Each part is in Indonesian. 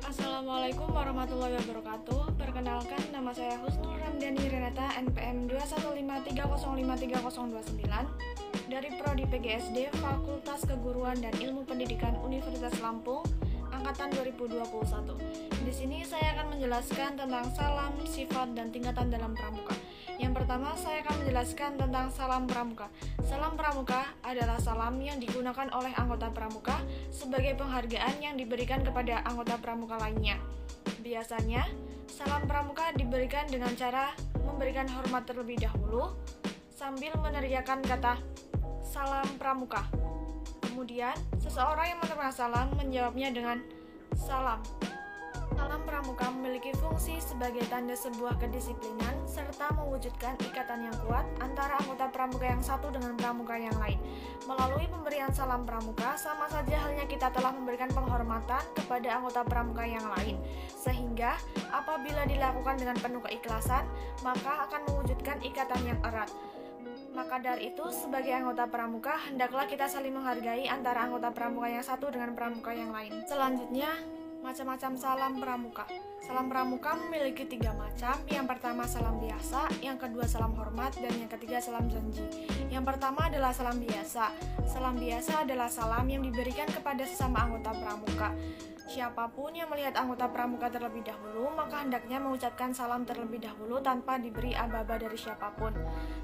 Assalamualaikum warahmatullahi wabarakatuh. Perkenalkan, nama saya Husnul Ramdhani Renata, NPM 21530530029 dari Prodi PGSD Fakultas Keguruan dan Ilmu Pendidikan Universitas Lampung, angkatan 2021. Di sini saya akan menjelaskan tentang salam, sifat, dan tingkatan dalam pramuka. Yang pertama, saya akan menjelaskan tentang salam pramuka. Salam pramuka adalah salam yang digunakan oleh anggota pramuka sebagai penghargaan yang diberikan kepada anggota pramuka lainnya. Biasanya, salam pramuka diberikan dengan cara memberikan hormat terlebih dahulu sambil meneriakkan kata salam pramuka. Kemudian, seseorang yang menerima salam menjawabnya dengan salam. Salam pramuka memiliki fungsi sebagai tanda sebuah kedisiplinan serta mewujudkan ikatan yang kuat antara anggota pramuka yang satu dengan pramuka yang lain. Melalui pemberian salam pramuka, sama saja halnya kita telah memberikan penghormatan kepada anggota pramuka yang lain, sehingga apabila dilakukan dengan penuh keikhlasan, maka akan mewujudkan ikatan yang erat. Maka dari itu, sebagai anggota pramuka, hendaklah kita saling menghargai antara anggota pramuka yang satu dengan pramuka yang lain. Selanjutnya, macam-macam salam pramuka. Salam pramuka memiliki 3 macam. Yang pertama salam biasa, yang kedua salam hormat, dan yang ketiga salam janji. Yang pertama adalah salam biasa. Salam biasa adalah salam yang diberikan kepada sesama anggota pramuka. Siapapun yang melihat anggota pramuka terlebih dahulu, maka hendaknya mengucapkan salam terlebih dahulu tanpa diberi aba-aba dari siapapun.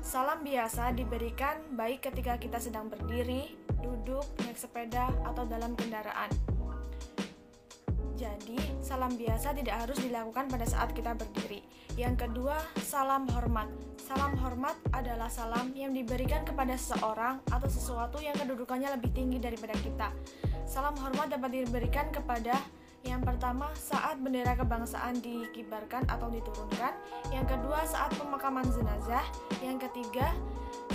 Salam biasa diberikan baik ketika kita sedang berdiri, duduk, naik sepeda, atau dalam kendaraan. Jadi, salam biasa tidak harus dilakukan pada saat kita berdiri. Yang kedua, salam hormat. Salam hormat adalah salam yang diberikan kepada seseorang atau sesuatu yang kedudukannya lebih tinggi daripada kita. Salam hormat dapat diberikan kepada yang pertama saat bendera kebangsaan dikibarkan atau diturunkan, yang kedua saat pemakaman jenazah, yang ketiga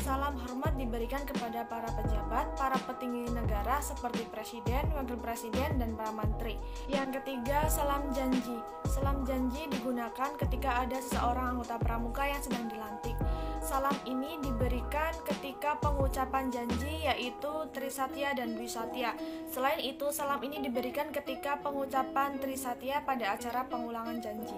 salam hormat diberikan kepada para pejabat, para petinggi negara seperti presiden, wakil presiden, dan para menteri. Yang ketiga, salam janji. Salam janji digunakan ketika ada seseorang anggota pramuka yang sedang dilantik. Salam ini diberikan ketika pengucapan janji, yaitu Trisatya dan Wisatya. Selain itu, salam ini diberikan ketika pengucapan Trisatya pada acara pengulangan janji.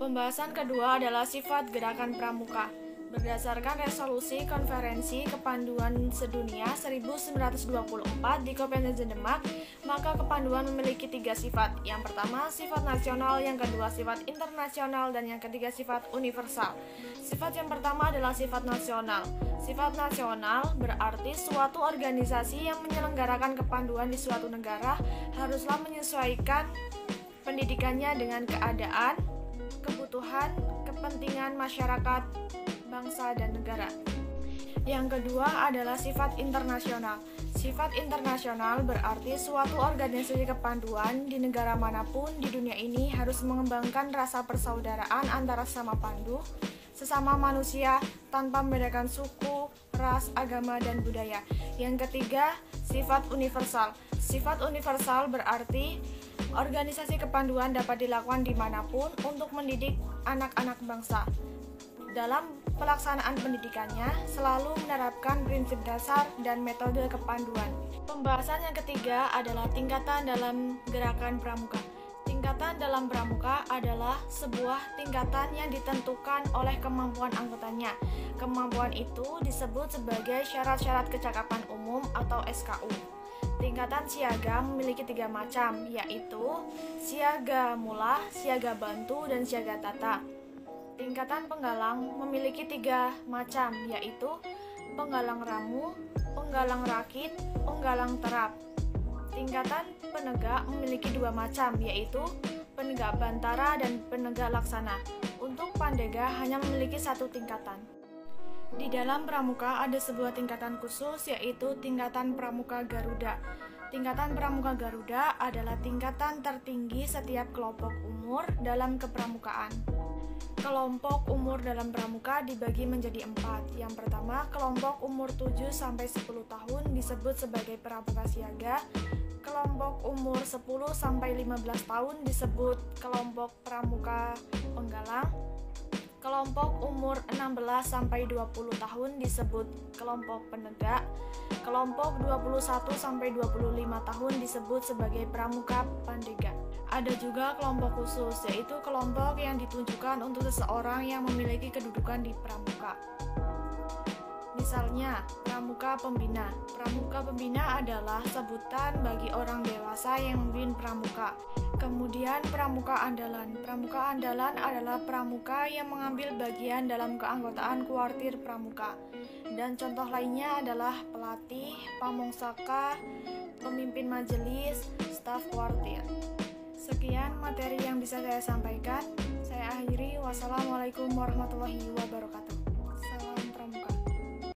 Pembahasan kedua adalah sifat gerakan pramuka. Berdasarkan resolusi Konferensi Kepanduan Sedunia 1924 di Copenhagen, Denmark, maka kepanduan memiliki 3 sifat. Yang pertama, sifat nasional, yang kedua, sifat internasional, dan yang ketiga, sifat universal. Sifat yang pertama adalah sifat nasional. Sifat nasional berarti suatu organisasi yang menyelenggarakan kepanduan di suatu negara haruslah menyesuaikan pendidikannya dengan keadaan, kebutuhan, kepentingan masyarakat, bangsa, dan negara. Yang kedua adalah sifat internasional. Sifat internasional berarti suatu organisasi kepanduan di negara manapun di dunia ini harus mengembangkan rasa persaudaraan antara sesama pandu, sesama manusia tanpa membedakan suku, ras, agama, dan budaya. Yang ketiga, sifat universal. Sifat universal berarti organisasi kepanduan dapat dilakukan dimanapun untuk mendidik anak-anak bangsa. Dalam pelaksanaan pendidikannya selalu menerapkan prinsip dasar dan metode kepanduan. Pembahasan yang ketiga adalah tingkatan dalam gerakan pramuka. Tingkatan dalam pramuka adalah sebuah tingkatan yang ditentukan oleh kemampuan anggotanya. Kemampuan itu disebut sebagai syarat-syarat kecakapan umum atau SKU. Tingkatan siaga memiliki 3 macam, yaitu siaga mula, siaga bantu, dan siaga tata. Tingkatan penggalang memiliki 3 macam, yaitu penggalang ramu, penggalang rakit, penggalang terap. Tingkatan penegak memiliki 2 macam, yaitu penegak bantara dan penegak laksana. Untuk pandega hanya memiliki 1 tingkatan. Di dalam pramuka ada sebuah tingkatan khusus, yaitu tingkatan pramuka Garuda. Tingkatan pramuka Garuda adalah tingkatan tertinggi setiap kelompok umur dalam kepramukaan. Kelompok umur dalam pramuka dibagi menjadi 4. Yang pertama, kelompok umur 7-10 tahun disebut sebagai pramuka siaga. Kelompok umur 10-15 tahun disebut kelompok pramuka penggalang. Kelompok umur 16-20 tahun disebut kelompok penegak. Kelompok 21-25 tahun disebut sebagai pramuka pandega. Ada juga kelompok khusus, yaitu kelompok yang ditunjukkan untuk seseorang yang memiliki kedudukan di pramuka. Misalnya, pramuka pembina. Pramuka pembina adalah sebutan bagi orang dewasa yang memimpin pramuka. Kemudian pramuka andalan. Pramuka andalan adalah pramuka yang mengambil bagian dalam keanggotaan kuartir pramuka. Dan contoh lainnya adalah pelatih, pamongsaka, pemimpin majelis, staf kuartir. Sekian materi yang bisa saya sampaikan. Saya akhiri. Wassalamualaikum warahmatullahi wabarakatuh.